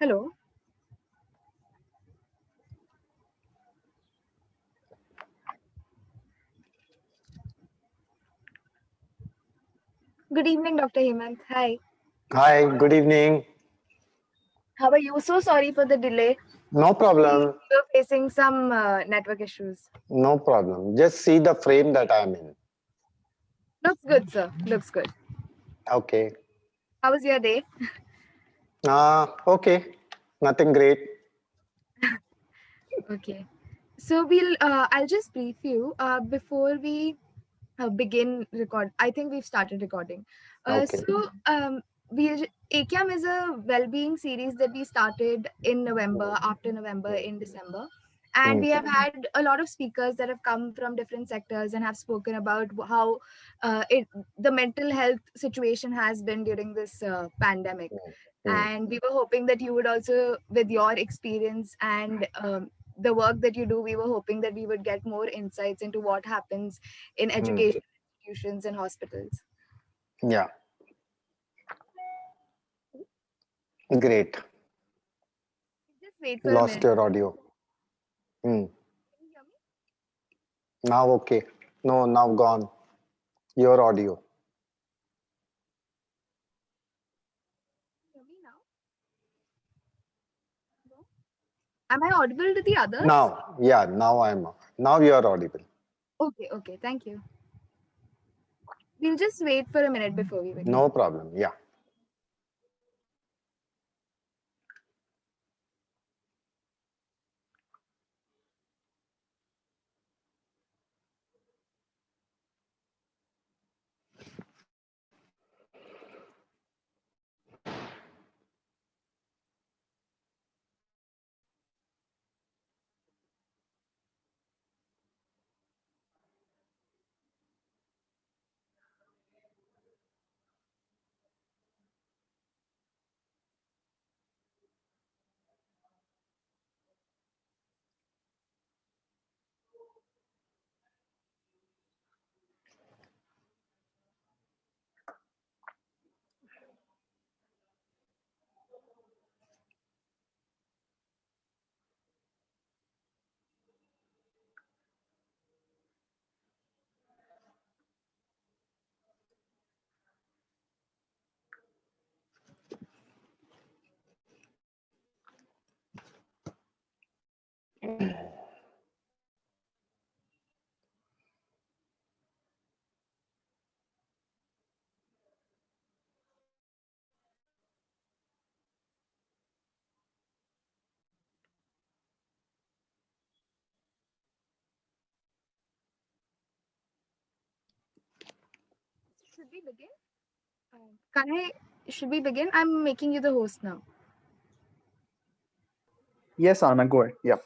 Hello. Good evening, Dr. Hemant. Hi. Hi, good evening. How are you? So sorry for the delay. No We problem. were facing some network issues. No problem. Just see the frame that I'm in. Looks good, sir. Looks good. Okay. How was your day? Okay. Nothing great. Okay. So I'll just brief you before we begin record. I think we've started recording. Okay. ACAM is a well-being series that we started in November, after November, in December. And Mm, we have had a lot of speakers that have come from different sectors and have spoken about how the mental health situation has been during this pandemic. mm, And we were hoping that you would also, with your experience and the work that you do, we were hoping that we would get more insights into what happens in mm. education institutions and hospitals. Yeah, great. Just wait for a Lost minute. your audio. Mm. Can you hear me? Now, okay. No, now gone. Your audio. Hear me now? No? Am I audible to the others? Now, yeah, now you're audible. Okay, okay, thank you. We'll just wait for a minute before we begin. No problem. Yeah. Should we begin? Can I? Should we begin? I'm making you the host now. Yes, Anna, go ahead. Yep.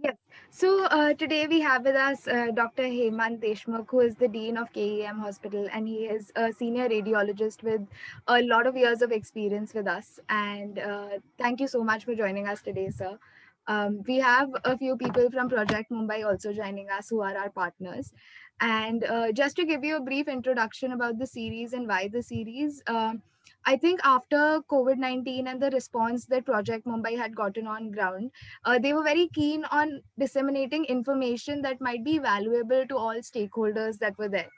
Yes. So today we have with us Dr. Hemant Deshmukh, who is the Dean of KEM Hospital, and he is a senior radiologist with a lot of years of experience with us. And thank you so much for joining us today, sir. We have a few people from Project Mumbai also joining us who are our partners. And just to give you a brief introduction about the series and why the series, I think after COVID-19 and the response that Project Mumbai had gotten on ground, they were very keen on disseminating information that might be valuable to all stakeholders that were there.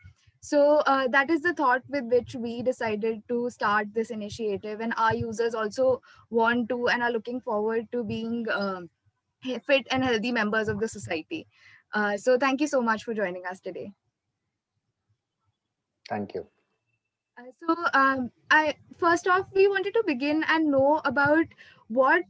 So that is the thought with which we decided to start this initiative, and our users also want to and are looking forward to being fit and healthy members of the society. So thank you so much for joining us today. Thank you. I first off, we wanted to begin and know about what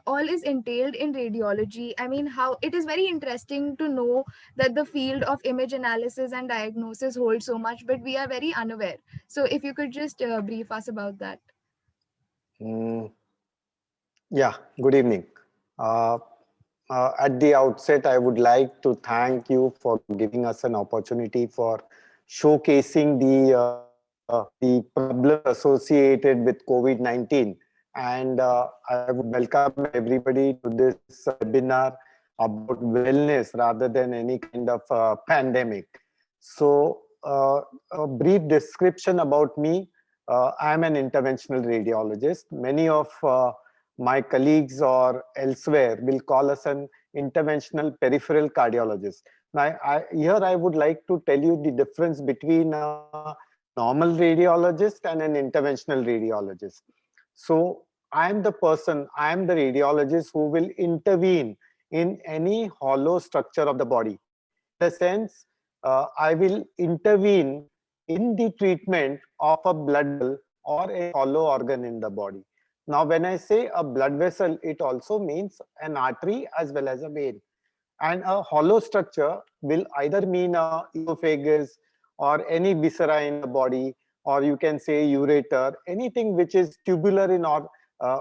all is entailed in radiology. I mean, how it is very interesting to know that the field of image analysis and diagnosis holds so much, but we are very unaware. So, if you could just brief us about that. Mm, yeah, good evening. Uh, at the outset, I would like to thank you for giving us an opportunity for showcasing the problems associated with COVID-19. And I would welcome everybody to this webinar about wellness rather than any kind of pandemic. So a brief description about me. I am an interventional radiologist. Many of my colleagues or elsewhere will call us an interventional peripheral cardiologist. Now, here I would like to tell you the difference between a normal radiologist and an interventional radiologist. So I am the person, I am the radiologist who will intervene in any hollow structure of the body. In the sense, I will intervene in the treatment of a blood vessel or a hollow organ in the body. Now, when I say a blood vessel, it also means an artery as well as a vein. And a hollow structure will either mean a esophagus or any viscera in the body, or you can say ureter, anything which is tubular in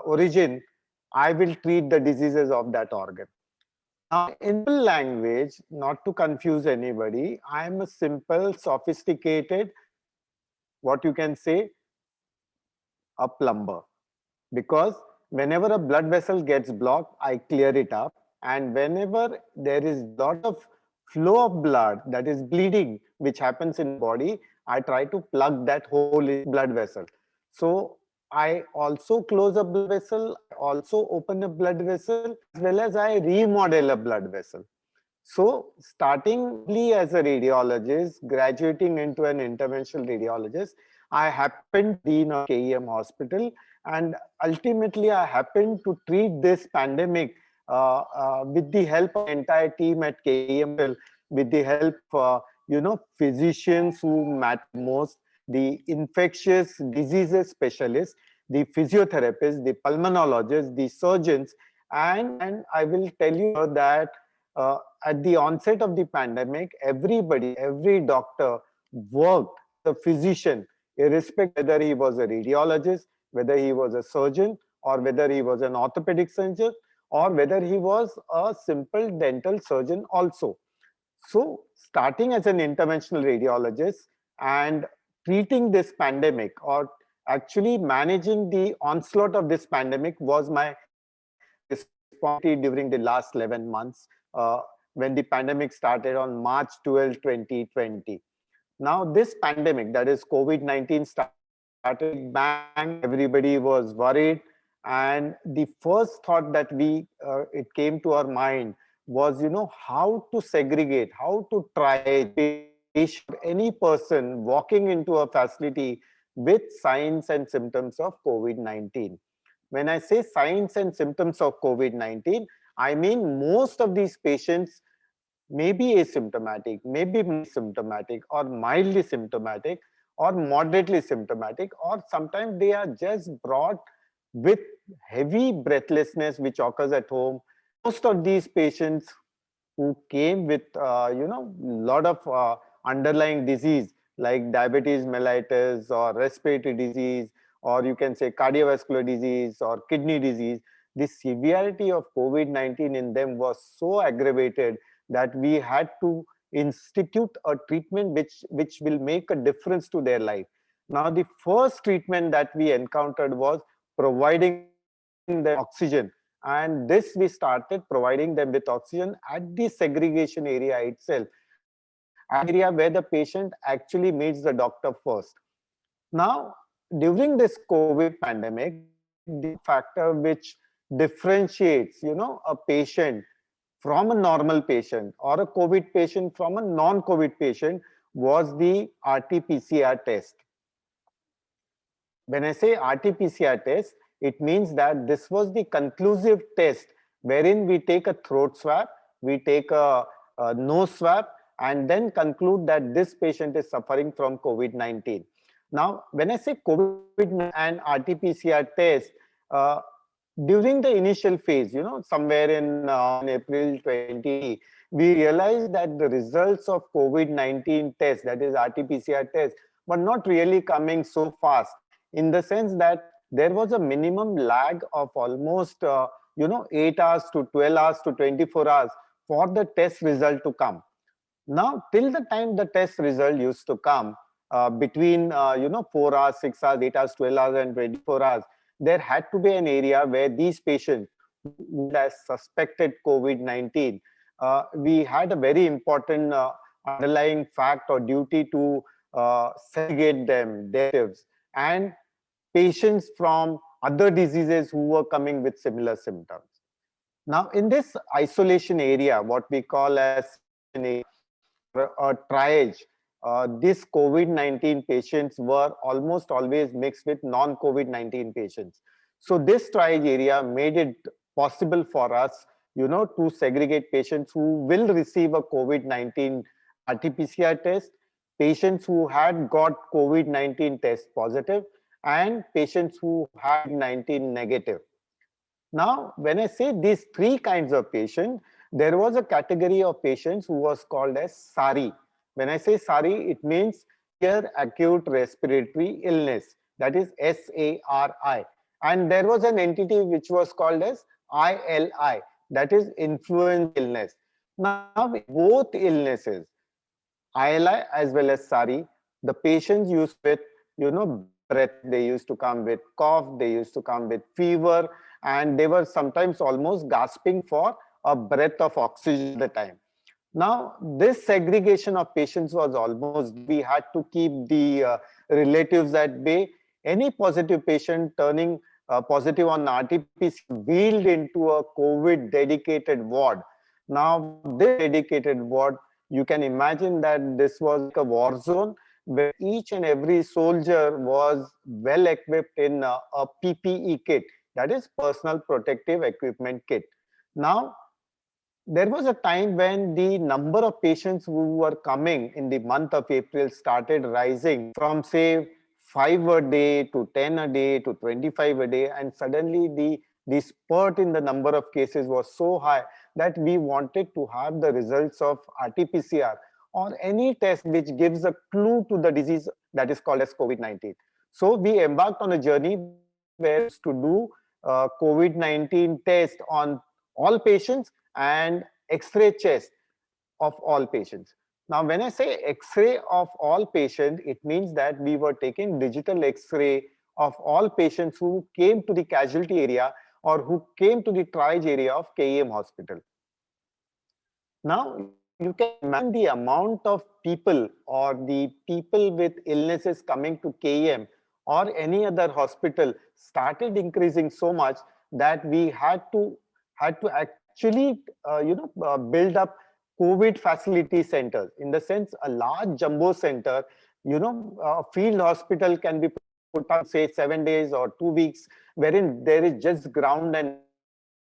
origin. I will treat the diseases of that organ. Now, in simple language, not to confuse anybody, I am a simple, sophisticated, what you can say, a plumber. Because whenever a blood vessel gets blocked, I clear it up. And whenever there is lot of flow of blood, that is bleeding, which happens in body, I try to plug that hole in blood vessel. So I also close a blood vessel, I also open a blood vessel, as well as I remodel a blood vessel. So starting as a radiologist, graduating into an interventional radiologist, I happened to be dean of KEM hospital, and ultimately I happened to treat this pandemic with the help of the entire team at KEM, with the help of physicians who matter most, the infectious diseases specialists, the physiotherapists, the pulmonologists, the surgeons, and I will tell you that uh, at the onset of the pandemic, everybody, every doctor worked as a physician, irrespective whether he was a radiologist, whether he was a surgeon, or whether he was an orthopedic surgeon, or whether he was a simple dental surgeon also. So starting as an interventional radiologist and treating this pandemic, or actually managing the onslaught of this pandemic, was my responsibility during the last 11 months when the pandemic started on March 12, 2020. Now this pandemic, that is COVID-19, started bang, everybody was worried, and the first thought that it came to our mind was, how to segregate, how to try patient, any person walking into a facility with signs and symptoms of COVID-19. When I say signs and symptoms of COVID-19, I mean most of these patients may be asymptomatic, may be symptomatic, or mildly symptomatic, or moderately symptomatic, or sometimes they are just brought with heavy breathlessness which occurs at home. Most of these patients who came with lot of underlying disease like diabetes mellitus or respiratory disease, or you can say cardiovascular disease or kidney disease, the severity of COVID-19 in them was so aggravated that we had to institute a treatment which will make a difference to their life. Now the first treatment that we encountered was providing them oxygen, and this we started providing them with oxygen at the segregation area itself, at the area where the patient actually meets the doctor first. Now during this COVID pandemic, the factor which differentiates a patient from a normal patient or a COVID patient from a non-COVID patient was the RT-PCR test. When I say RT-PCR test, it means that this was the conclusive test wherein we take a throat swab, we take a nose swab, and then conclude that this patient is suffering from COVID-19. Now, when I say COVID and RT-PCR test, during the initial phase, somewhere in April 20, we realized that the results of COVID-19 test, that is RT-PCR test, were not really coming so fast, in the sense that there was a minimum lag of almost 8 hours to 12 hours to 24 hours for the test result to come. Now till the time the test result used to come, between 4 hours, 6 hours, 8 hours, 12 hours and 24 hours, there had to be an area where these patients who had suspected COVID-19, we had a very important underlying fact or duty to segregate them, derivatives, and patients from other diseases who were coming with similar symptoms. Now, in this isolation area, what we call as or a triage, these COVID-19 patients were almost always mixed with non-COVID-19 patients. So this triage area made it possible for us, to segregate patients who will receive a COVID-19 RT-PCR test, patients who had got COVID-19 test positive, and patients who had 19 negative. Now, when I say these three kinds of patients, there was a category of patients who was called as SARI. When I say SARI, it means severe acute respiratory illness, that is SARI. And there was an entity which was called as ILI, that is influenza illness. Now, in both illnesses, ILI as well as SARI, the patients used with, breath, they used to come with cough, they used to come with fever, and they were sometimes almost gasping for a breath of oxygen at the time. Now, this segregation of patients was almost, we had to keep the relatives at bay. Any positive patient turning positive on RT-PCR wheeled into a COVID dedicated ward. Now, this dedicated ward, you can imagine that this was like a war zone where each and every soldier was well equipped in a PPE kit, that is personal protective equipment kit. Now, there was a time when the number of patients who were coming in the month of April started rising from, say, 5 a day to 10 a day to 25 a day, and suddenly the spurt in the number of cases was so high that we wanted to have the results of RT-PCR or any test which gives a clue to the disease that is called as COVID-19. So we embarked on a journey where to do COVID-19 test on all patients and X-ray chest of all patients. Now, when I say X-ray of all patients, it means that we were taking digital X-ray of all patients who came to the casualty area or who came to the triage area of KEM hospital. Now, you can imagine the amount of people or the people with illnesses coming to KEM or any other hospital started increasing so much that we had to actually build up COVID facility centers. In the sense, a large jumbo center, a field hospital can be put on, say, 7 days or 2 weeks, wherein there is just ground and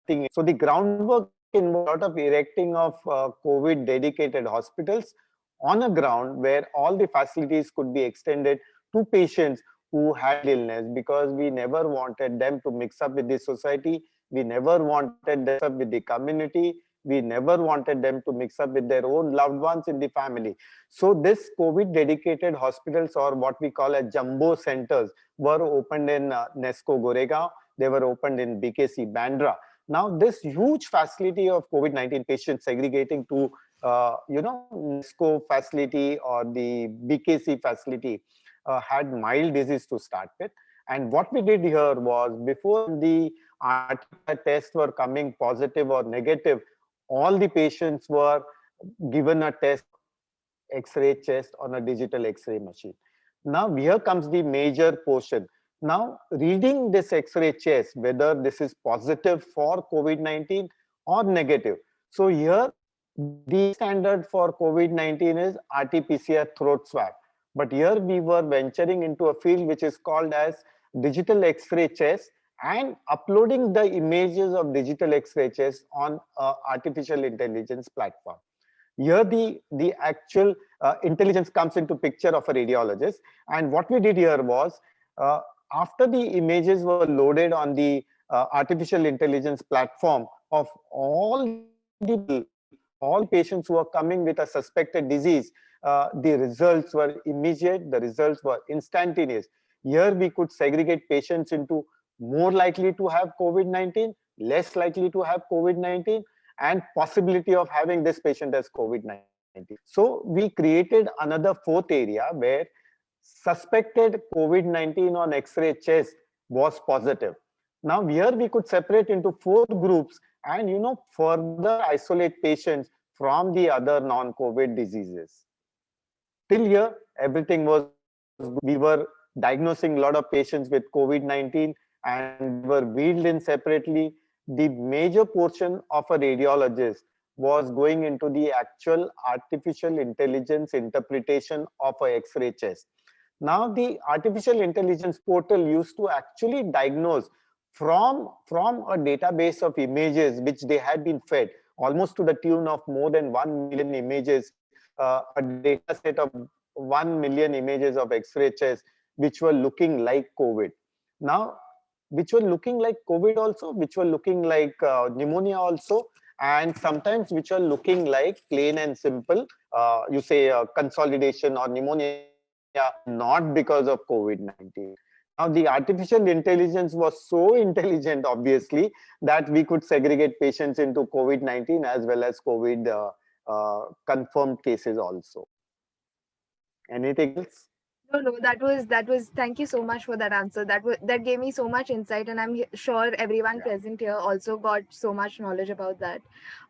nothing. So the groundwork involved a lot of erecting of COVID dedicated hospitals on a ground where all the facilities could be extended to patients who had illness, because we never wanted them to mix up with the society. We never wanted them to mix up with the community. We never wanted them to mix up with their own loved ones in the family. So this COVID dedicated hospitals, or what we call as jumbo centers, were opened in NESCO Goregaon. They were opened in BKC Bandra. Now, this huge facility of COVID-19 patients segregating to, NESCO facility or the BKC facility had mild disease to start with. And what we did here was, before the RT-PCR tests were coming positive or negative, all the patients were given a test, X-ray chest on a digital X-ray machine. Now, here comes the major portion. Now, reading this X-ray chest, whether this is positive for COVID-19 or negative. So here, the standard for COVID-19 is RT-PCR throat swab. But here we were venturing into a field which is called as digital X-ray chest, and uploading the images of digital X-ray chest on artificial intelligence platform. Here the actual intelligence comes into picture of a radiologist. And what we did here was, after the images were loaded on the artificial intelligence platform of all patients who are coming with a suspected disease, the results were immediate, the results were instantaneous. Here we could segregate patients into more likely to have COVID-19, less likely to have COVID-19, and possibility of having this patient as COVID-19. So we created another fourth area where suspected COVID-19 on X-ray chest was positive. Now here we could separate into 4 groups and further isolate patients from the other non-COVID diseases. Till here, everything was good. We were diagnosing a lot of patients with COVID-19 and they were wheeled in separately. The major portion of a radiologist was going into the actual artificial intelligence interpretation of a X-ray chest. Now, the artificial intelligence portal used to actually diagnose from a database of images which they had been fed, almost to the tune of more than 1 million images, a data set of 1 million images of X-ray chest, which were looking like COVID. Now, which were looking like COVID also, which were looking like pneumonia also, and sometimes which are looking like plain and simple, you say consolidation or pneumonia, not because of COVID-19. Now, the artificial intelligence was so intelligent, obviously, that we could segregate patients into COVID-19 as well as COVID confirmed cases also. Anything else? No, no, that was. Thank you so much for that answer. That gave me so much insight, and I'm sure everyone Yeah. present here also got so much knowledge about that.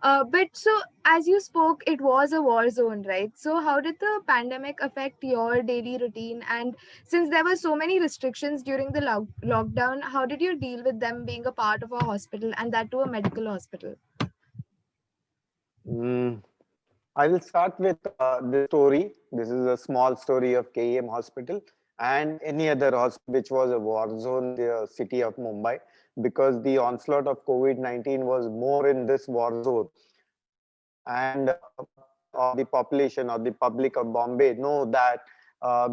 But so, as you spoke, it was a war zone, right? So, how did the pandemic affect your daily routine? And since there were so many restrictions during the lockdown, how did you deal with them being a part of a hospital and that to a medical hospital? Mm, I will start with this story. This is a small story of KEM Hospital and any other hospital which was a war zone in the city of Mumbai, because the onslaught of COVID-19 was more in this war zone. And or the population or the public of Bombay know that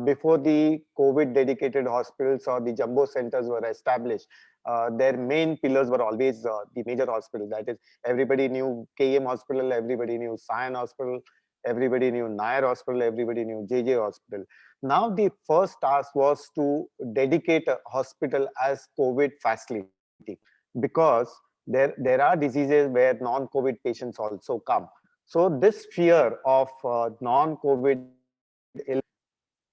before the COVID dedicated hospitals or the jumbo centers were established, their main pillars were always the major hospital. That is, everybody knew KM Hospital, everybody knew Sion Hospital, everybody knew Nair Hospital, everybody knew JJ Hospital. Now, the first task was to dedicate a hospital as COVID facility, because there are diseases where non-COVID patients also come. So this fear of non-COVID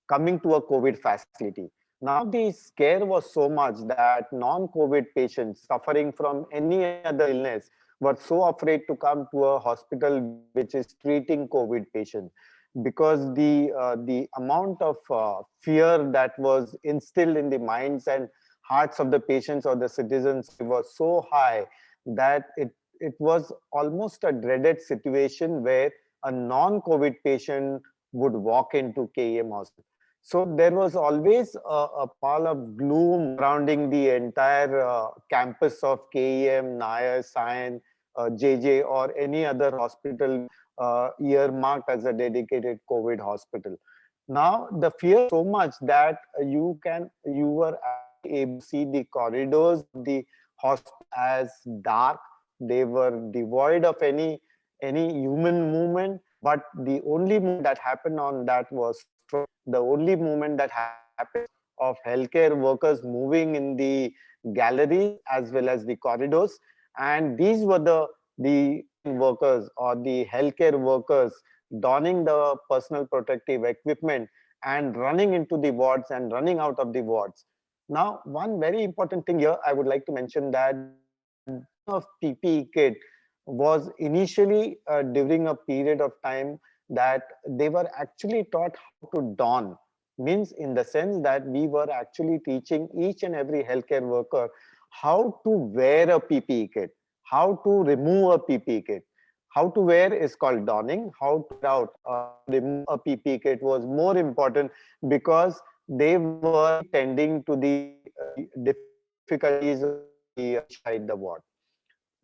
coming to a COVID facility. Now the scare was so much that non-COVID patients suffering from any other illness were so afraid to come to a hospital which is treating COVID patients, because the amount of fear that was instilled in the minds and hearts of the patients or the citizens was so high that it was almost a dreaded situation where a non-COVID patient would walk into KEM hospital. So there was always a pall of gloom surrounding the entire campus of KEM, Nair, Sion, JJ, or any other hospital earmarked as a dedicated COVID hospital. Now the fear so much that you were able to see the corridors of the hospital as dark. They were devoid of any human movement, but the only movement that happened on that was stroke. The only movement that happened of healthcare workers moving in the galleries as well as the corridors, and these were the workers or the healthcare workers donning the personal protective equipment and running into the wards and running out of the wards. Now, one very important thing here I would like to mention, that of PPE kit was initially during a period of time that they were actually taught how to don, means in the sense that we were actually teaching each and every healthcare worker how to wear a PPE kit, how to remove a PPE kit. How to wear is called donning. How to out remove a PPE kit was more important, because they were tending to the difficulties of the inside the ward.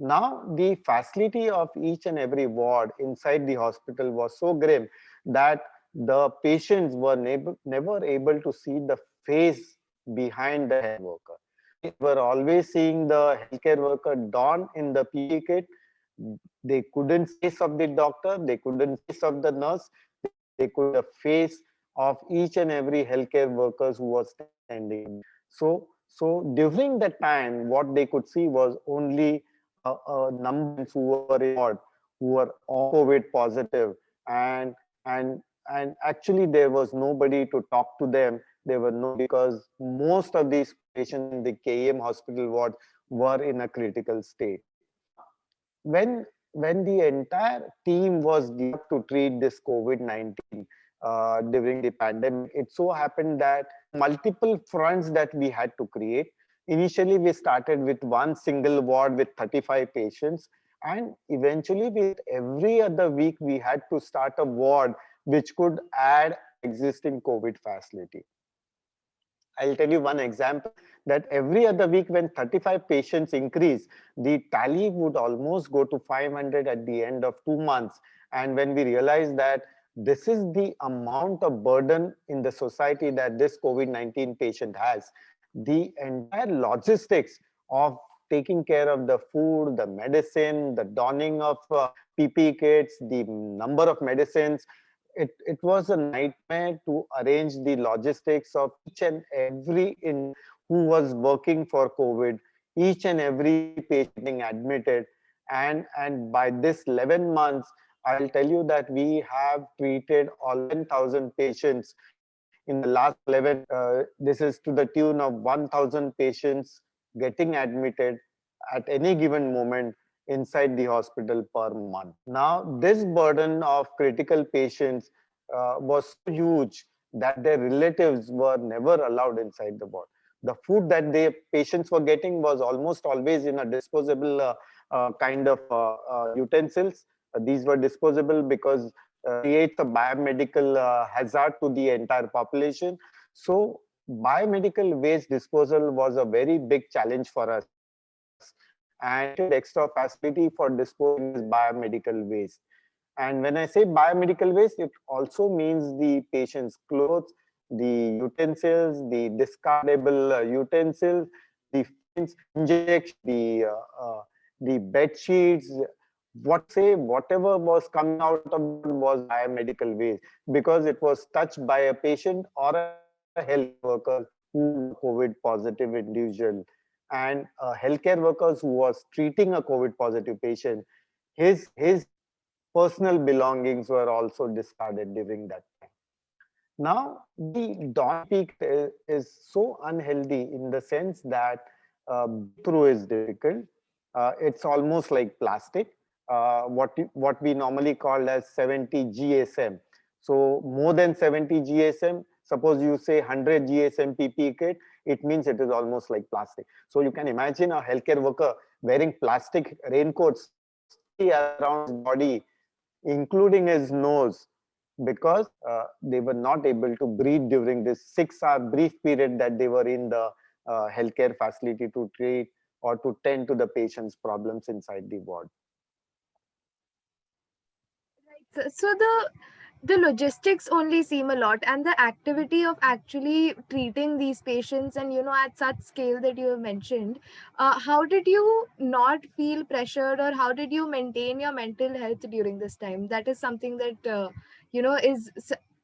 Now, the facility of each and every ward inside the hospital was so grim that the patients were never able to see the face behind the health worker. They were always seeing the healthcare worker don in the PPE kit. They couldn't see the face of the doctor, they couldn't see the face of the nurse, they could see the face of each and every healthcare workers who was standing. So during that time, what they could see was only a number who were in ward, who were all COVID positive, and and and actually there was nobody to talk to them. There were no, because most of these patients in the KEM hospital ward were in a critical state. Now, when when the entire team was geared up to treat this COVID-19, during the pandemic. It so happened that multiple fronts that we had to create. Initially, we started with one single ward with 35 patients, and eventually, with every other week, we had to start a ward which could add existing COVID facility. I'll tell you one example that every other week when 35 patients increase, the tally would almost go to 500 at the end of 2 months. And when we realize that this is the amount of burden in the society that this COVID-19 patient has, the entire logistics of taking care of the food, the medicine, the donning of PPE kits, the number of medicines, it was a nightmare to arrange the logistics of each and every in who was working for COVID, each and every patient getting admitted. And by this 11 months, I'll tell you that we have treated all 11,000 patients in the last 11. This is to the tune of 1,000 patients getting admitted at any given moment inside the hospital per month. Now, this burden of critical patients was so huge that their relatives were never allowed inside the ward. The food that the patients were getting was almost always in a disposable kind of utensils. These were disposable because creates a biomedical hazard to the entire population. So biomedical waste disposal was a very big challenge for us, and extra facility for disposing this biomedical waste. And when I say biomedical waste, it also means the patient's clothes, the utensils, the discardable utensils, the injection, the bed sheets, whatever was coming out of was biomedical waste because it was touched by a patient or a healthcare worker who COVID positive individual. And healthcare workers who was treating a COVID positive patient, his personal belongings were also discarded during that time. Now, the dawn peak is so unhealthy in the sense that through is difficult. It's almost like plastic, what we normally call as 70 GSM. So more than 70 GSM, suppose you say 100 GSM PPE kit, it means it is almost like plastic. So you can imagine a healthcare worker wearing plastic raincoats around his body, including his nose, because they were not able to breathe during this 6-hour brief period that they were in the healthcare facility to treat or to tend to the patient's problems inside the ward. Right. So the logistics only seem a lot, and the activity of actually treating these patients, and at such scale that you have mentioned, how did you not feel pressured, or how did you maintain your mental health during this time? That is something that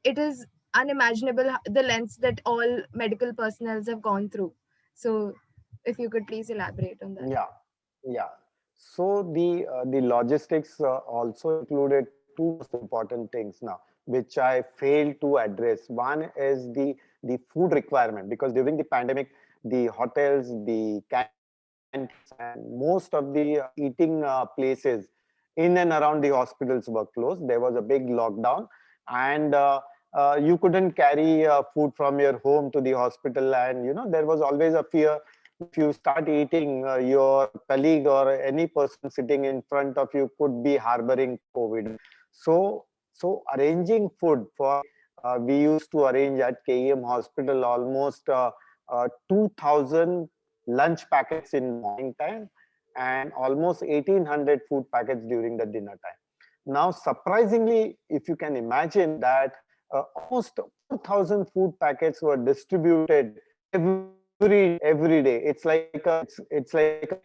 it is unimaginable, the lengths that all medical personnel have gone through. So if you could please elaborate on that. Yeah. So the logistics also included two most important things now, which I failed to address. One is the food requirement, because during the pandemic, the hotels, the canteens, and most of the eating places in and around the hospitals were closed. There was a big lockdown, and you couldn't carry food from your home to the hospital, and there was always a fear. If you start eating, your colleague or any person sitting in front of you could be harboring COVID. So arranging food for, we used to arrange at KEM hospital almost 2,000 lunch packets in morning time and almost 1,800 food packets during the dinner time. Now, surprisingly, if you can imagine that almost 4,000 food packets were distributed every day. It's like a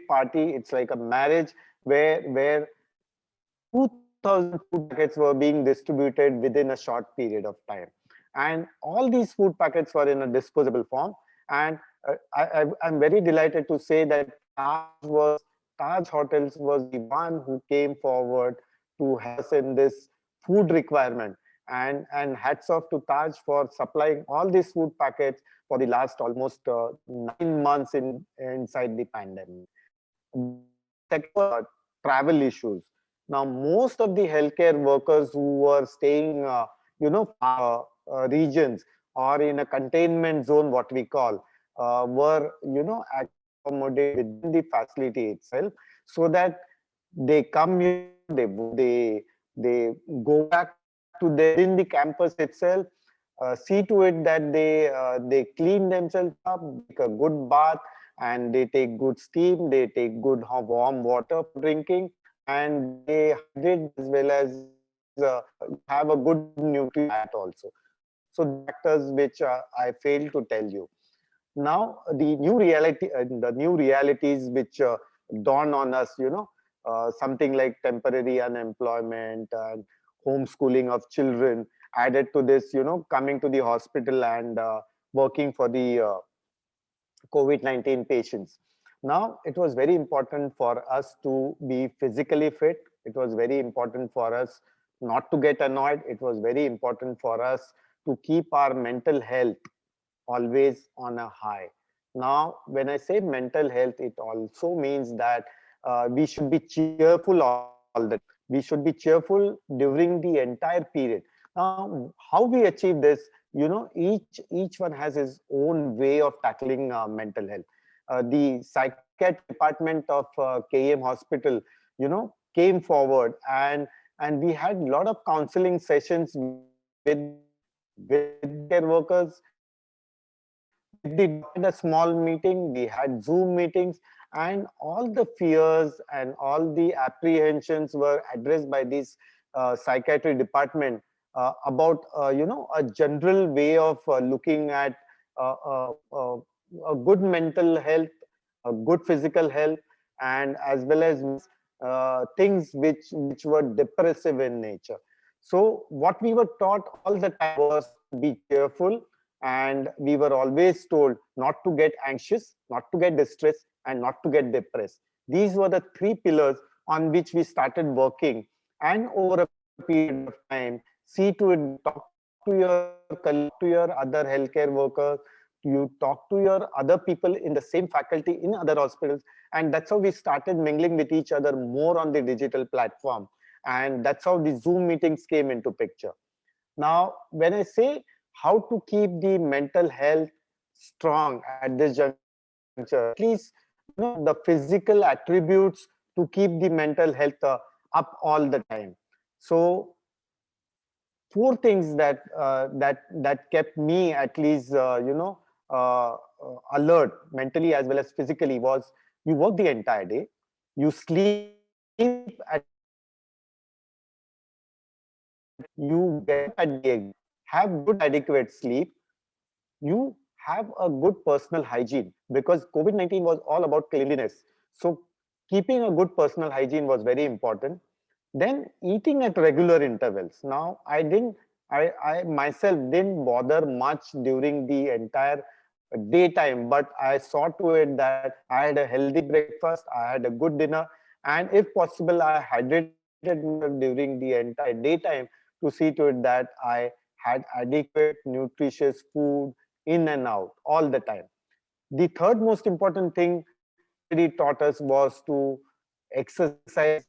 party. It's like a marriage where 2,000 food packets were being distributed within a short period of time, and all these food packets were in a disposable form. And I'm very delighted to say that Taj Hotels was the one who came forward to help us in this food requirement. And hats off to Taj for supplying all these food packets for the last almost 9 months inside the pandemic. Travel issues. Now, most of the healthcare workers who were staying, regions or in a containment zone, what we call, were accommodated within the facility itself, so that they come here, they go back to their within the campus itself, see to it that they clean themselves up, take a good bath, and they take good steam, they take good warm water for drinking, and they hydrate as well as have a good nutritious diet also. So these are the factors which I failed to tell you. Now the new realities which dawn on us, something like temporary unemployment and homeschooling of children, added to this, coming to the hospital and working for the COVID-19 patients. Now, it was very important for us to be physically fit. It was very important for us not to get annoyed. It was very important for us to keep our mental health always on a high. Now, when I say mental health, it also means that we should be cheerful all the time. We should be cheerful during the entire period. Now, how we achieve this, each one has his own way of tackling mental health. The psychiatry department of KEM Hospital, came forward, and we had a lot of counseling sessions with their workers, with the doctor. A small meeting, we had Zoom meetings, and all the fears and all the apprehensions were addressed by this psychiatry department about a general way of looking at uh, uh, uh, a good mental health, a good physical health, and as well as things which were depressive in nature. So what we were taught all the time was be cheerful, and we were always told not to get anxious, not to get distressed, and not to get depressed. These were the three pillars on which we started working, and over a period of time, see to it, talk to your colleagues, talk to your other healthcare workers, you talk to your other people in the same faculty in other hospitals, and that's how we started mingling with each other more on the digital platform, and that's how the Zoom meetings came into picture. Now, when I say how to keep the mental health strong at this juncture, at least the physical attributes to keep the mental health up all the time. So, four things that kept me at least alert mentally as well as physically was: you work the entire day, you sleep at the exact time, you get up at the exact time, have good adequate sleep, you have a good personal hygiene, because COVID-19 was all about cleanliness. So keeping a good personal hygiene was very important. Then eating at regular intervals. Now I myself didn't bother much during the entire daytime, but I saw to it that I had a healthy breakfast, I had a good dinner, and if possible, I hydrated myself during the entire daytime to see to it that I had adequate, nutritious food in and out all the time. The third most important thing somebody taught us was to exercise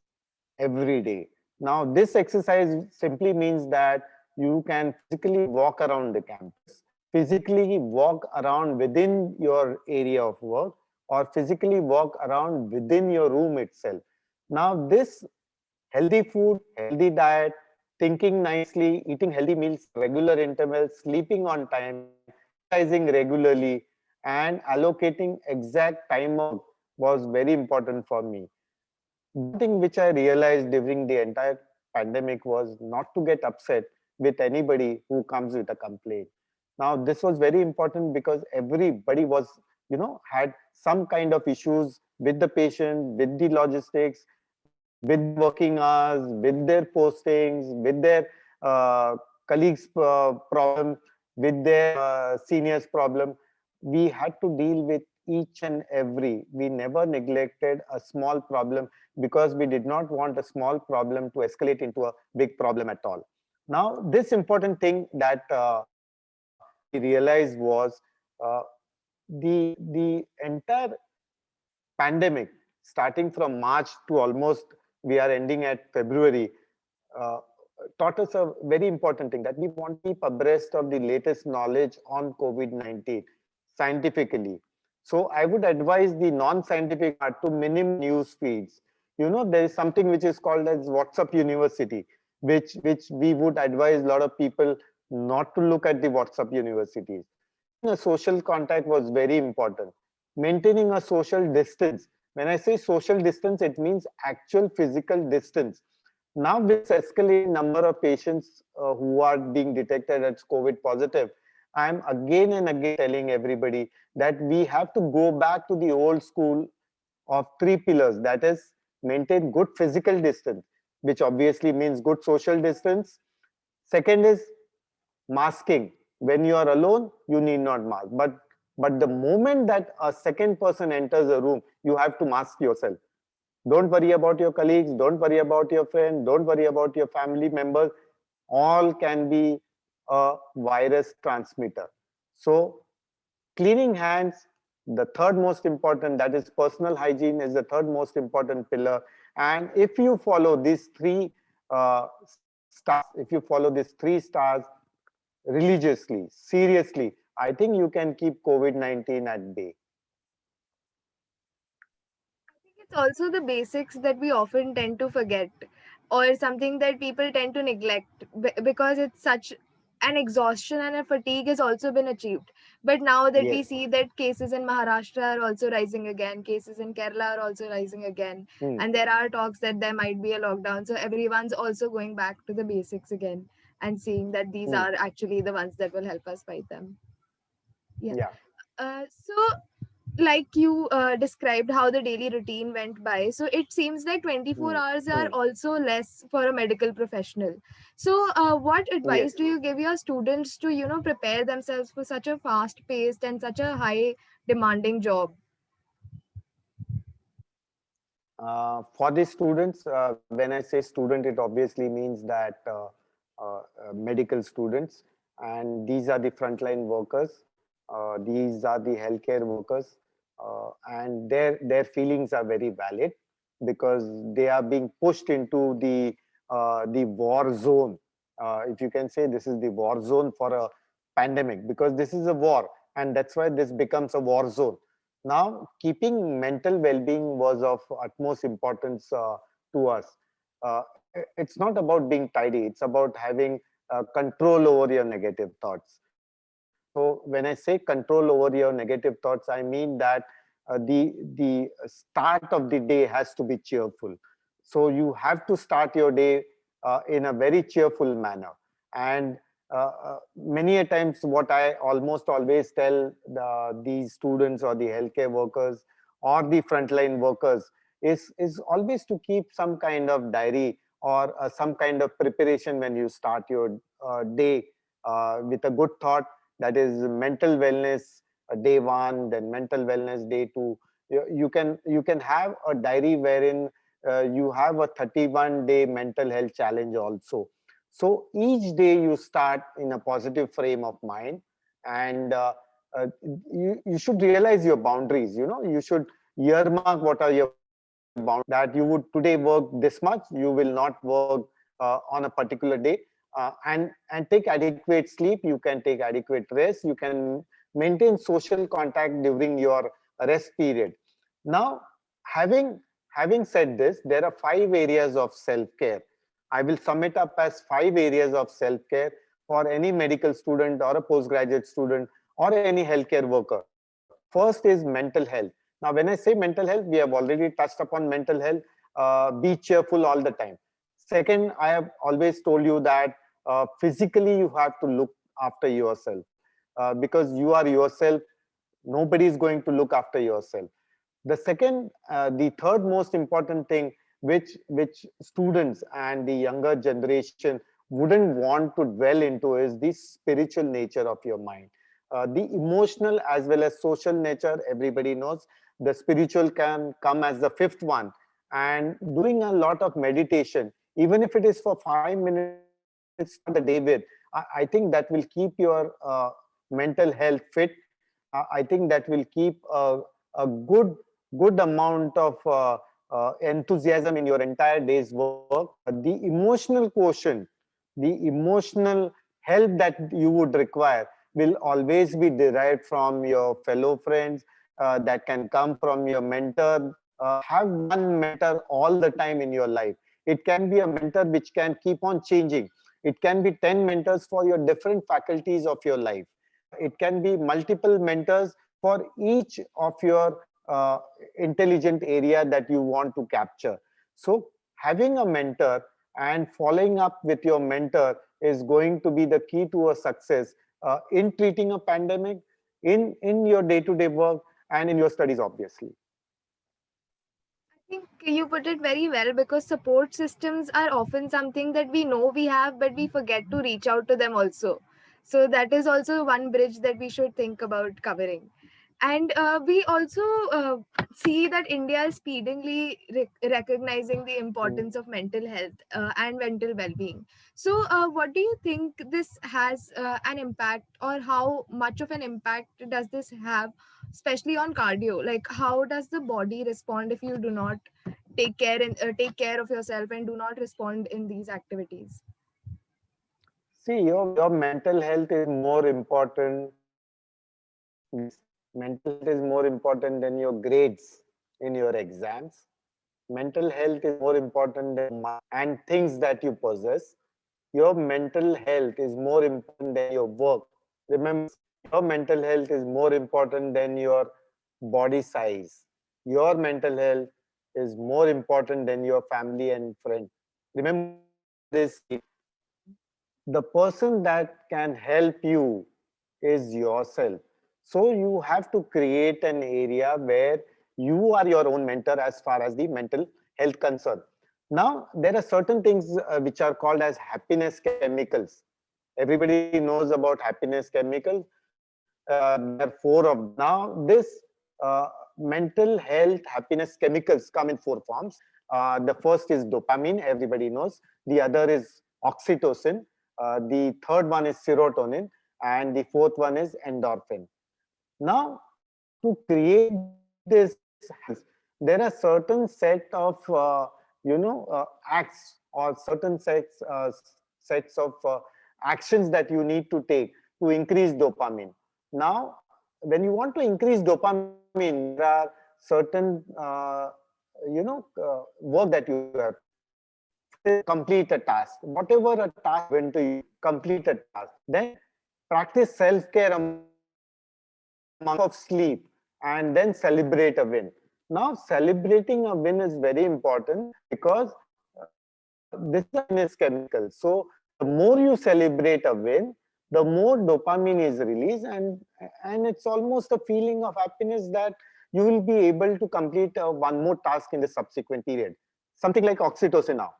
every day. Now, this exercise simply means that you can physically walk around the campus, physically walk around within your area of work, or physically walk around within your room itself. Now, this healthy food, healthy diet, thinking nicely, eating healthy meals, regular intervals, sleeping on time, exercising regularly, and allocating exact time of was very important for me. One thing which I realized during the entire pandemic was not to get upset with anybody who comes with a complaint. Now, this was very important because everybody was, had some kind of issues with the patient, with the logistics, with their working hours, with their postings, with their colleagues' problem, with their seniors' problem. We had to deal with each and every. We never neglected a small problem because we did not want a small problem to escalate into a big problem at all. Now, this important thing that we realized was the entire pandemic, starting from March to almost we are ending at February. Uh, taught us a very important thing, that we want to keep abreast of the latest knowledge on COVID-19 scientifically. So I would advise the non-scientific part to minimum news feeds. There is something which is called as WhatsApp University, which we would advise a lot of people not to look at the WhatsApp universities. A social contact was very important. Maintaining a social distance. When I say social distance, it means actual physical distance. Now, with this escalating number of patients who are being detected as COVID positive, I'm again and again telling everybody that we have to go back to the old school of three pillars. That is, maintain good physical distance, which obviously means good social distance. Second is masking. When you are alone, you need not mask. But the moment that a second person enters a room, you have to mask yourself. Don't worry about your colleagues, don't worry about your friend, don't worry about your family members. All can be a virus transmitter. So cleaning hands, the third most important, that is personal hygiene, is the third most important pillar. And if you follow these stars, if you follow these 3 stars religiously, seriously, I think you can keep COVID-19 at bay. It's also the basics that we often tend to forget, or something that people tend to neglect because it's such an exhaustion and a fatigue has also been achieved. But now that we Yes. see that cases in Maharashtra are also rising again, cases in Kerala are also rising again, Hmm. and there are talks that there might be a lockdown. So everyone's also going back to the basics again and seeing that these Hmm. are actually the ones that will help us fight them. Yeah. Yeah. So like you described how the daily routine went by, so it seems like 24 Hmm. hours are Hmm. also less for a medical professional. So what advice Yes. do you give your students to prepare themselves for such a fast paced and such a high demanding job? For the students, when I say student, it obviously means that medical students, and these are the frontline workers. These are the healthcare workers, and their feelings are very valid because they are being pushed into the war zone. If you can say, this is the war zone for a pandemic, because this is a war, and that's why this becomes a war zone. Now, keeping mental well-being was of utmost importance to us. It's not about being tidy, it's about having control over your negative thoughts. So when I say control over your negative thoughts, I mean that the start of the day has to be cheerful. So you have to start your day in a very cheerful manner. And many a times, what I almost always tell these students or the healthcare workers or the frontline workers is always to keep some kind of diary or some kind of preparation when you start your day with a good thought. That is mental wellness day one, then mental wellness day two. You can have a diary wherein you have a 31-day mental health challenge also. So each day you start in a positive frame of mind, and you should realize your boundaries. You should earmark what are your boundaries, that you would today work this much, you will not work on a particular day, and take adequate sleep, you can take adequate rest, you can maintain social contact during your rest period. Now, having said this, there are 5 areas of self-care. I will sum it up as 5 areas of self-care for any medical student or a postgraduate student or any healthcare worker. First is mental health. Now, when I say mental health, we have already touched upon mental health. Be cheerful all the time. Second, I have always told you that physically you have to look after yourself, because you are yourself. Nobody is going to look after yourself. The third most important thing, which students and the younger generation wouldn't want to dwell into, is the spiritual nature of your mind. The emotional as well as social nature, everybody knows. The spiritual can come as the fifth one. And doing a lot of meditation, even if it is for 5 minutes, start the day with, I think that will keep your mental health fit. I think that will keep a good amount of enthusiasm in your entire day's work. The emotional quotient, the emotional help that you would require will always be derived from your fellow friends, that can come from your mentor. Have one mentor all the time in your life. It can be a mentor which can keep on changing. It can be 10 mentors for your different faculties of your life. It can be multiple mentors for each of your intelligent area that you want to capture. So having a mentor and following up with your mentor is going to be the key to a success in treating a pandemic, in your day-to-day work, and in your studies, obviously. I think you put it very well, because support systems are often something that we know we have, but we forget to reach out to them also. So that is also one bridge that we should think about covering. And we also see that India is speedily recognizing the importance of mental health and mental well-being. So what do you think this has an impact, or how much of an impact does this have, especially on cardio? Like, how does the body respond if you do not take care of yourself and do not respond in these activities? See, your mental health is more important. Yes, mental health is more important than your grades in your exams. Mental health is more important than and things that you possess. Your mental health is more important than your work. Remember, your mental health is more important than your body size. Your mental health is more important than your family and friends. Remember this, the person that can help you is yourself. So you have to create an area where you are your own mentor as far as the mental health concern. Now, there are certain things which are called as happiness chemicals. Everybody knows about happiness chemicals. There are four of them. Now, this mental health happiness chemicals come in four forms. The first is dopamine, everybody knows. The other is oxytocin. The third one is serotonin, and the fourth one is endorphin. Now, to create this, there are certain set of acts, or certain sets of actions that you need to take to increase dopamine. Now, when you want to increase dopamine, there are certain work that you have. First is complete a task. Whatever a task given to you, complete a task. Then practice self-care a month of sleep, and then celebrate a win. Now, celebrating a win is very important because this is chemical. So the more you celebrate a win, the more dopamine is released, and it's almost a feeling of happiness that you will be able to complete one more task in the subsequent period. Something like oxytocin now.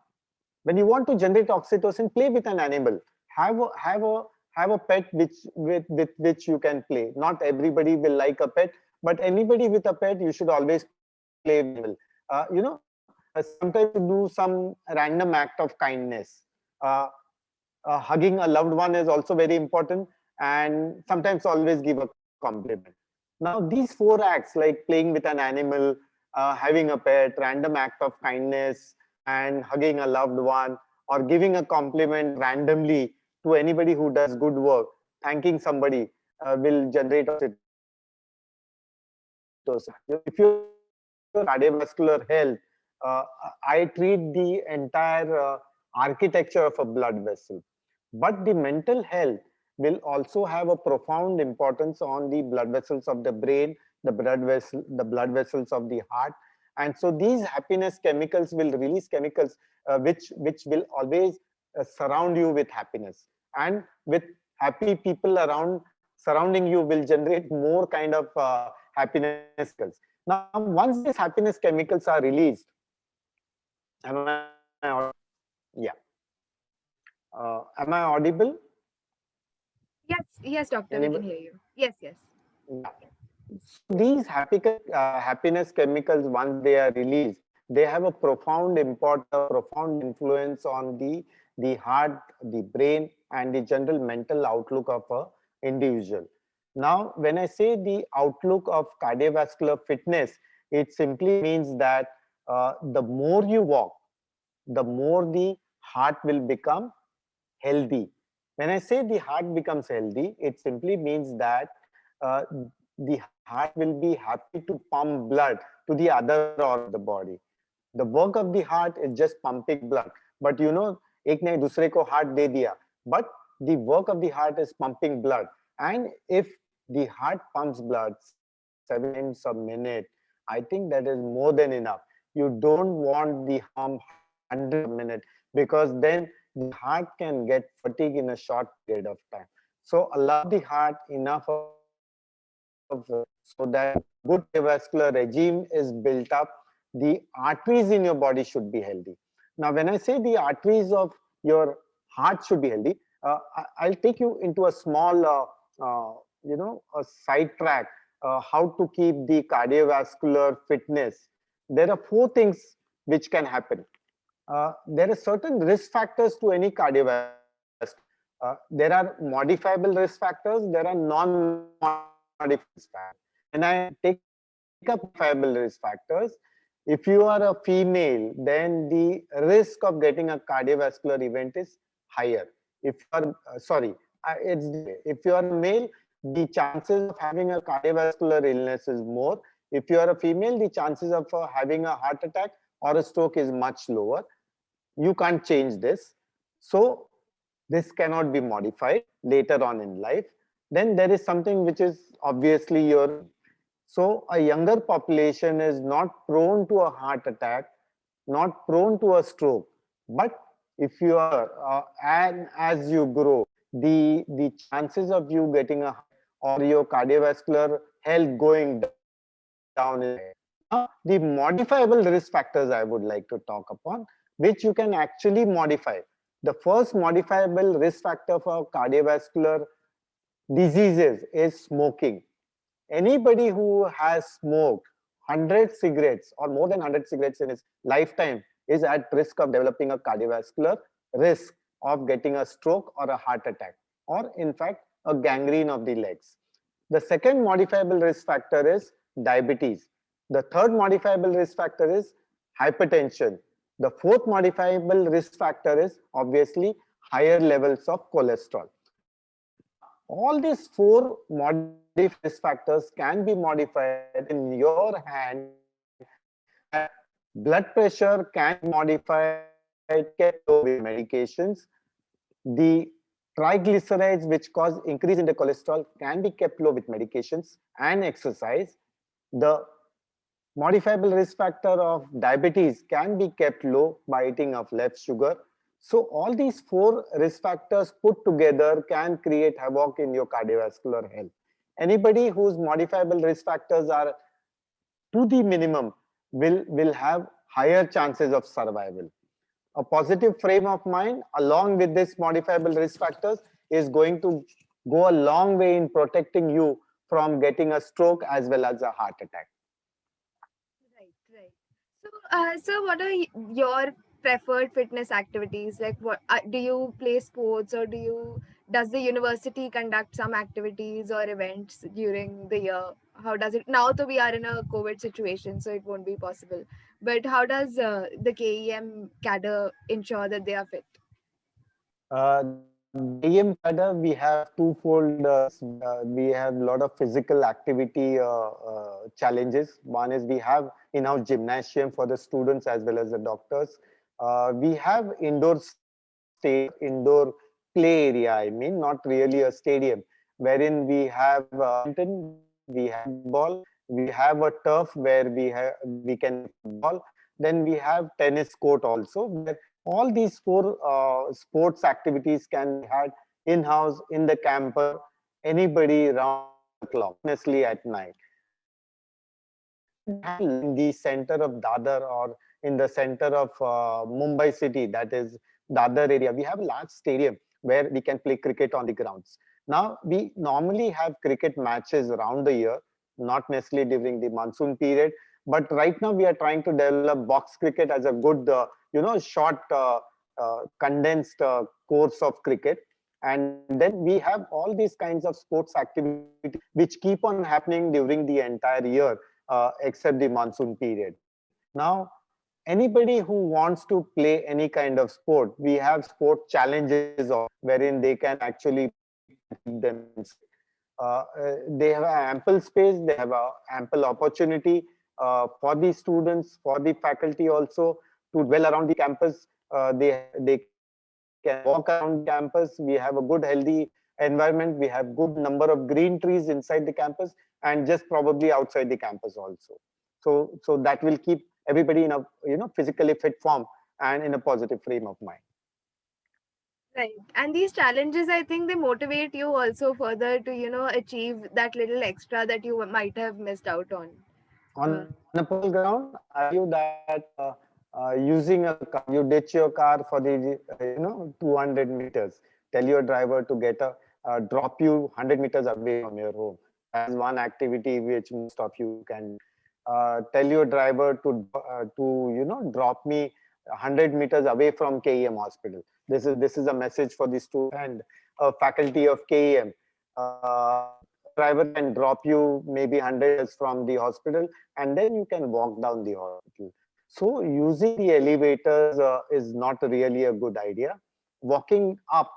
When you want to generate oxytocin, play with an animal. Have a pet with which you can play. Not everybody will like a pet, but anybody with a pet, you should always play with animal. Sometimes you do some random act of kindness. Uh, Hugging a loved one is also very important, and sometimes always give a compliment. Now, these four acts, like playing with an animal, having a pet, random act of kindness, and hugging a loved one, or giving a compliment randomly to anybody who does good work, thanking somebody, will generate oxytocin. If you're cardiovascular health, I treat the entire architecture of a blood vessel. But the mental health will also have a profound importance on the blood vessels of the brain, the blood vessels of the heart. And so these happiness chemicals will release chemicals which will always surround you with happiness. And with happy people around surrounding you will generate more kind of happiness chemicals. Now, once these happiness chemicals are released, am I yeah, am I audible? Yes, doctor, we Anybody? can hear you. Yes. Yeah. So these happiness chemicals, once they are released, they have a profound influence on the heart, the brain, and the general mental outlook of a individual. Now, when I say the outlook of cardiovascular fitness, it simply means that the more you walk, the more the heart will become healthy. When I say the heart becomes healthy, it simply means that uh, the heart will be happy to pump blood to the other organ of the body. The work of the heart is just pumping blood. But you know, एक ने दूसरे को heart दे दिया. But the work of the heart is pumping blood. And if the heart pumps blood 7 times a minute, I think that is more than enough. You don't want the pump 100 a minute, because then the heart can get fatigue in a short period of time. So allow the heart enough of so that good cardiovascular regime is built up. The arteries in your body should be healthy. Now, when I say the arteries of your heart should be healthy, I'll take you into a small, a sidetrack. How to keep the cardiovascular fitness. There are 4 things which can happen. There are certain risk factors to any cardiovascular. There are modifiable risk factors. There are non-modifiable risk factors. And I take up modifiable risk factors. If you are a female, then the risk of getting a cardiovascular event is higher. If you are if you are a male, the chances of having a cardiovascular illness is more. If you are a female, the chances of having a heart attack or a stroke is much lower. You can't change this. So this cannot be modified later on in life. Then there is something which is obviously your. So a younger population is not prone to a heart attack, not prone to a stroke. But if you are, and as you grow, the chances of you getting a or your cardiovascular health going down is higher. Now, the modifiable risk factors I would like to talk upon, which you can actually modify. The first modifiable risk factor for cardiovascular diseases is smoking. Anybody who has smoked 100 cigarettes or more than 100 cigarettes in his lifetime is at risk of developing a cardiovascular risk of getting a stroke or a heart attack, or in fact a gangrene of the legs. The second modifiable risk factor is diabetes. The third modifiable risk factor is hypertension. The fourth modifiable risk factor is obviously higher levels of cholesterol. Now, all these 4 modified risk factors can be modified in your hand. That blood pressure can be modified, kept low with medications. The triglycerides, which cause increase in the cholesterol, can be kept low with medications and exercise. The modifiable risk factor of diabetes can be kept low by eating of less sugar. So all these 4 risk factors put together can create havoc in your cardiovascular health. Anybody whose modifiable risk factors are to the minimum will have higher chances of survival. A positive frame of mind along with this modifiable risk factors is going to go a long way in protecting you from getting a stroke as well as a heart attack. Right. So what are your preferred fitness activities? Like, what do you play sports, or does the university conduct some activities or events during the year? How does it now? So we are in a COVID situation, so it won't be possible. But how does the KEM cadre ensure that they are fit? The KEM cadre, we have twofold. We have a lot of physical activity challenges. One is we have in-house gymnasium for the students as well as the doctors. We have indoor play area. I mean, not really a stadium, wherein we have we have ball, we have a turf where we can football. Then we have tennis court also, where all these 4 sports activities can be had in-house in the campus, anybody around the clock, honestly at night. In the center of Dadar or in the center of Mumbai city, that is Dadar area, we have a large stadium where we can play cricket on the grounds. Now, we normally have cricket matches around the year, not necessarily during the monsoon period, but right now we are trying to develop box cricket as a good, short, condensed course of cricket. And then we have all these kinds of sports activities which keep on happening during the entire year, except the monsoon period. Now, anybody who wants to play any kind of sport, we have sport challenges wherein they can actually achieve themselves. They have ample space, they have ample opportunity for the students, for the faculty also to dwell around the campus. They can walk around the campus. We have a good, healthy environment. We have good number of green trees inside the campus and just probably outside the campus also. So that will keep everybody in a physically fit form and in a positive frame of mind. Right. And these challenges, I think they motivate you also further to, achieve that little extra that you might have missed out on. Uh, On a personal ground, I tell you that using a car, you ditch your car for the 200 meters. Tell your driver to get a drop you 100 meters away from your home. That is one activity which most of you can. Tell your driver to drop me 100 meters away from KEM hospital. This is a message for the student and faculty of KEM. Driver can drop you maybe 100 meters from the hospital, and then you can walk down the hospital. So using the elevators is not really a good idea. Walking up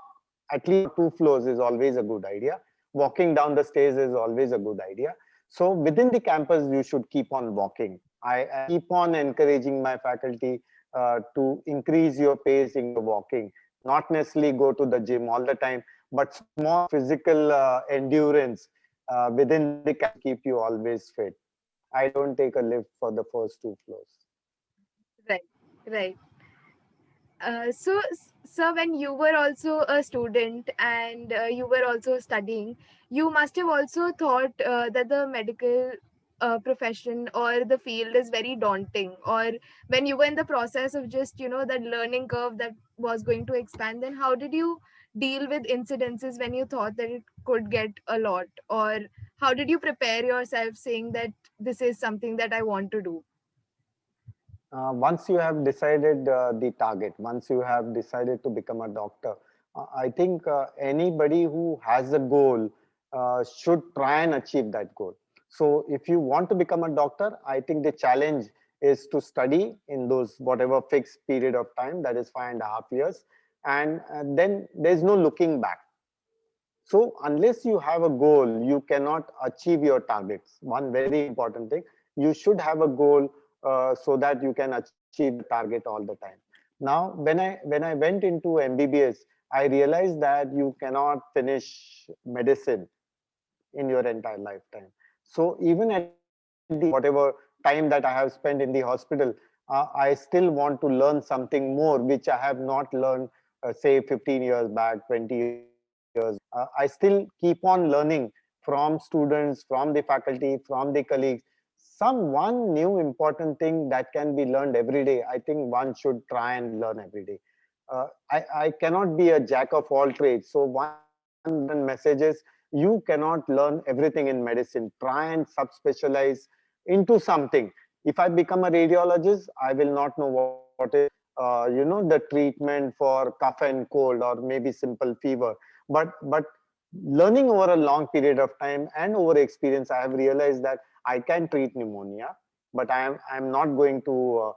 at least 2 floors is always a good idea. Walking down the stairs is always a good idea. So within the campus, you should keep on walking. I keep on encouraging my faculty to increase your pace in your walking, not necessarily go to the gym all the time, but small physical endurance within the campus keep you always fit. I don't take a lift for the first 2 floors. right. Right. So, when you were also a student and you were also studying, you must have also thought that the medical profession or the field is very daunting. Or when you were in the process of just, that learning curve that was going to expand, then how did you deal with incidences when you thought that it could get a lot? Or how did you prepare yourself saying that this is something that I want to do? Once you have decided the target, once you have decided to become a doctor, I think anybody who has a goal should try and achieve that goal. So if you want to become a doctor, I think the challenge is to study in those whatever fixed period of time, that is 5.5 years, and then there's no looking back. So unless you have a goal, you cannot achieve your targets. One very important thing, you should have a goal so that you can achieve the target all the time. Now, when I went into MBBS, I realized that you cannot finish medicine in your entire lifetime. So even at the whatever time that I have spent in the hospital, I still want to learn something more, which I have not learned, say 15 years back, 20 years back. I still keep on learning from students, from the faculty, from the colleagues. Some one new important thing that can be learned every day. I think one should try and learn every day. I cannot be a jack of all trades. So one important message is you cannot learn everything in medicine. Try and subspecialize into something. If I become a radiologist, I will not know what is the treatment for cough and cold or maybe simple fever. But learning over a long period of time and over experience, I have realized that I can treat pneumonia, but I'm not going to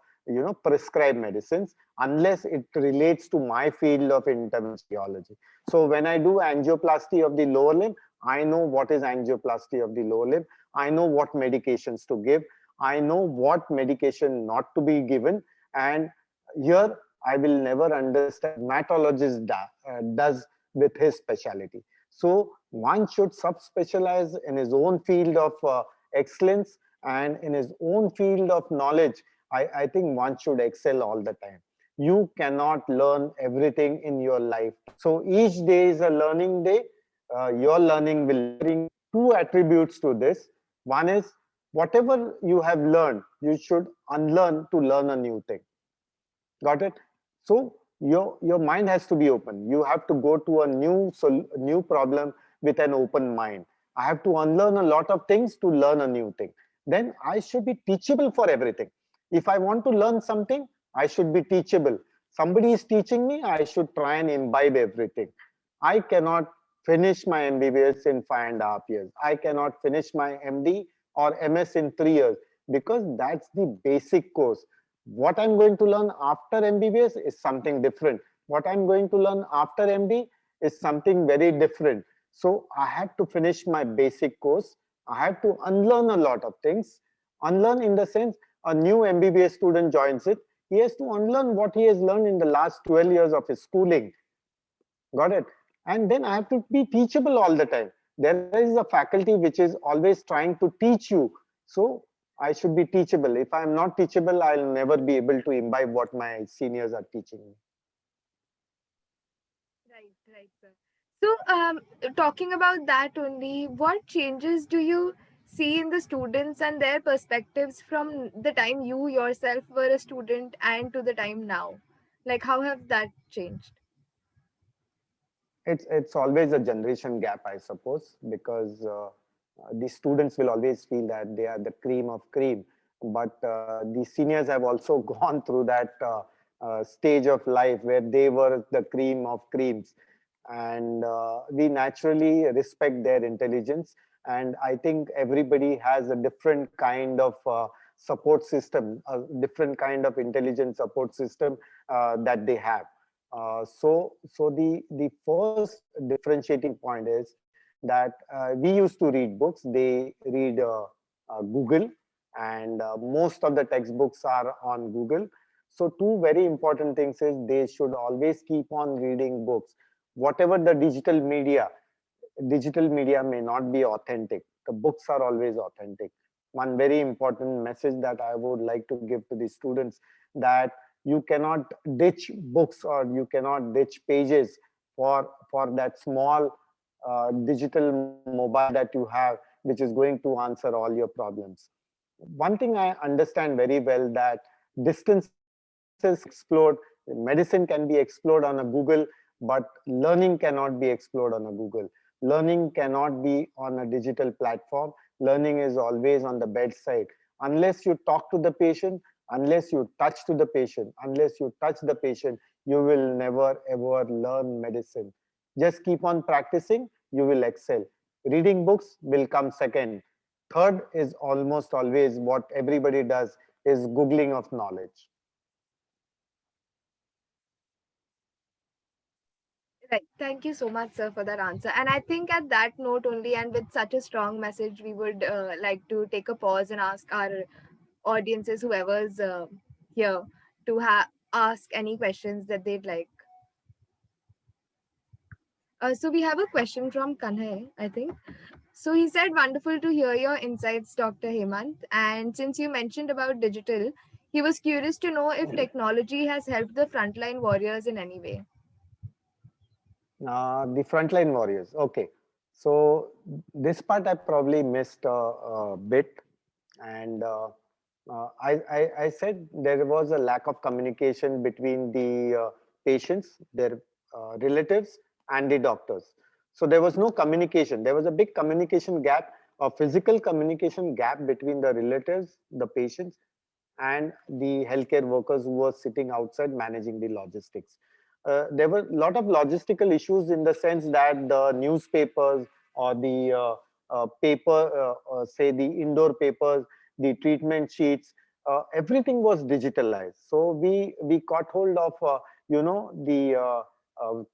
prescribe medicines unless it relates to my field of intervention. So when I do angioplasty of the lower limb, I know what is angioplasty of the lower limb. I know what medications to give. I know what medication not to be given. And here I will never understand hematologist does with his specialty. So one should subspecialize in his own field of excellence and in his own field of knowledge. I think one should excel all the time. You cannot learn everything in your life. So each day is a learning day. Your learning will bring two attributes to this. One is whatever you have learned, you should unlearn to learn a new thing. Got it? So your mind has to be open. You have to go to a new problem with an open mind. I have to unlearn a lot of things to learn a new thing. Then I should be teachable for everything. If I want to learn something, I should be teachable. Somebody is teaching me, I should try and imbibe everything. I cannot finish my MBBS in 5.5 years. I cannot finish my MD or MS in 3 years because that's the basic course. What I'm going to learn after MBBS is something different. What I'm going to learn after MD is something very different. So I had to finish my basic course. I had to unlearn a lot of things. Unlearn in the sense a new MBBS student joins it. He has to unlearn what he has learned in the last 12 years of his schooling. Got it? And then I have to be teachable all the time. There is a faculty which is always trying to teach you. So I should be teachable. If I'm not teachable, I'll never be able to imbibe what my seniors are teaching me. Right, right, sir. So, talking about that only, what changes do you see in the students and their perspectives from the time you yourself were a student and to the time now? Like, how have that changed? It's always a generation gap, I suppose, because the students will always feel that they are the cream of cream, but the seniors have also gone through that stage of life where they were the cream of creams, and we naturally respect their intelligence. And I think everybody has a different kind of support system, a different kind of intelligent support system that they have. So the first differentiating point is that we used to read books. They read Google, and most of the textbooks are on Google. So two very important things is they should always keep on reading books. Whatever the digital media may not be authentic. The books are always authentic. One very important message that I would like to give to the students, that you cannot ditch books or you cannot ditch pages for that small digital mobile that you have, which is going to answer all your problems. One thing I understand very well, that distances explored, medicine can be explored on a Google, but learning cannot be explored on a Google. Learning cannot be on a digital platform. Learning is always on the bedside. Unless you talk to the patient, unless you touch to the patient, unless you touch the patient, you will never ever learn medicine. Just keep on practicing, you will excel. Reading books will come second. Third is almost always what everybody does, is Googling of knowledge. Right. Thank you so much, sir, for that answer. And I think at that note only, and with such a strong message, we would like to take a pause and ask our audiences, whoever's here, to ask any questions that they'd like. So we have a question from Kanhay, I think. So he said, wonderful to hear your insights, Dr. Hemant. And since you mentioned about digital, he was curious to know if technology has helped the frontline warriors in any way. The frontline warriors. Okay. So this part I probably missed a bit. And I said there was a lack of communication between the patients, their relatives, and the doctors. So there was no communication. There was a big communication gap, a physical communication gap between the relatives, the patients, and the healthcare workers who were sitting outside managing the logistics. There were a lot of logistical issues, in the sense that the newspapers or the say the indoor papers, the treatment sheets, everything was digitalized. So we caught hold of the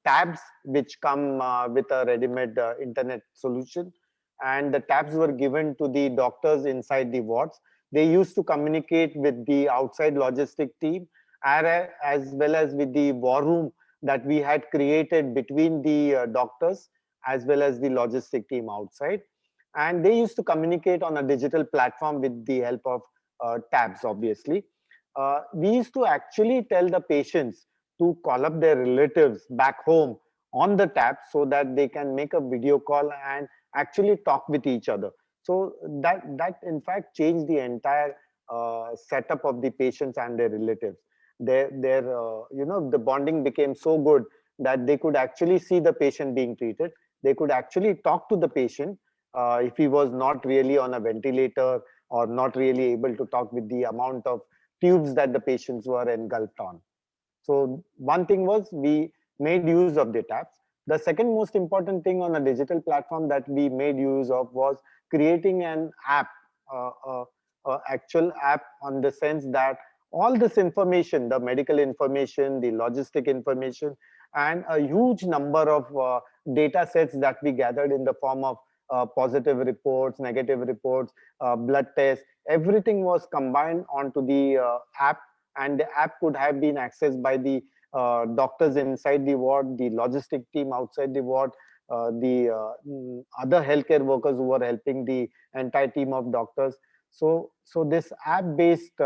tabs which come with a ready-made internet solution, and the tabs were given to the doctors inside the wards. They used to communicate with the outside logistic team, as well as with the war room that we had created between the doctors as well as the logistic team outside. And they used to communicate on a digital platform with the help of tabs, obviously. We used to actually tell the patients to call up their relatives back home on the tab, so that they can make a video call and actually talk with each other. So that in fact changed the entire setup of the patients and their relatives. Their the bonding became so good that they could actually see the patient being treated. They could actually talk to the patient if he was not really on a ventilator, or not really able to talk with the amount of tubes that the patients were engulfed on. So one thing was, we made use of the tabs. The second most important thing on a digital platform that we made use of was creating an app, actual app, on the sense that all this information, the medical information, the logistic information, and a huge number of data sets that we gathered in the form of positive reports, negative reports, blood tests, everything was combined onto the app, and the app could have been accessed by the doctors inside the ward, the logistic team outside the ward, the other healthcare workers who were helping the entire team of doctors. So this app-based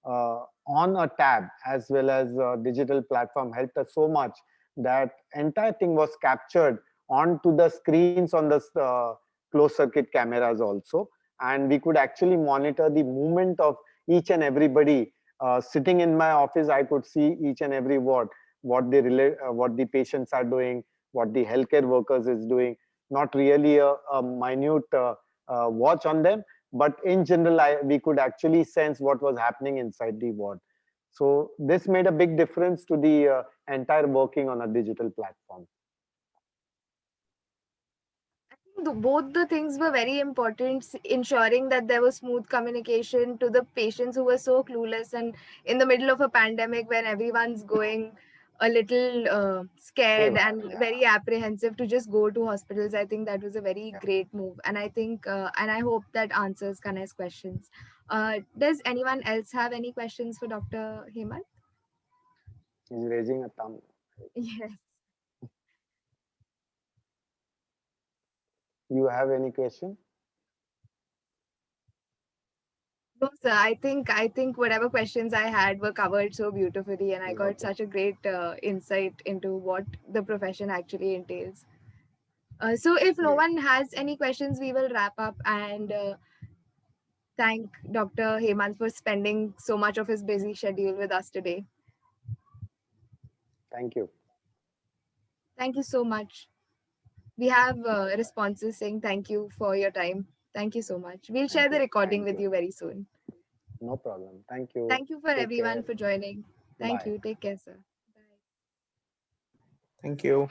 on a tab as well as a digital platform helped us so much that entire thing was captured onto the screens on the closed circuit cameras also, and we could actually monitor the movement of each and everybody. Sitting in my office, I could see each and every ward, what the patients are doing, what the healthcare workers is doing. Not really a minute watch on them, but in general, we could actually sense what was happening inside the ward. So this made a big difference to the entire working on a digital platform. Both the things were very important, ensuring that there was smooth communication to the patients who were so clueless and in the middle of a pandemic when everyone's going a little scared and very apprehensive to just go to hospitals. I think that was a very great move, and I think and I hope that answers Kanai's questions. Does anyone else have any questions for Dr. Hemant? He's raising a thumb. Yes. You have any question? No, sir. I think whatever questions I had were covered so beautifully, and I got such a great insight into what the profession actually entails. So, if no one has any questions, we will wrap up and thank Dr. Hemant for spending so much of his busy schedule with us today. Thank you. Thank you so much. We have responses saying thank you for your time. Thank you so much. We'll share the recording with you very soon. No problem. Thank you. Thank you for everyone for joining. Thank Bye. you. Take care, sir. Bye. Thank you.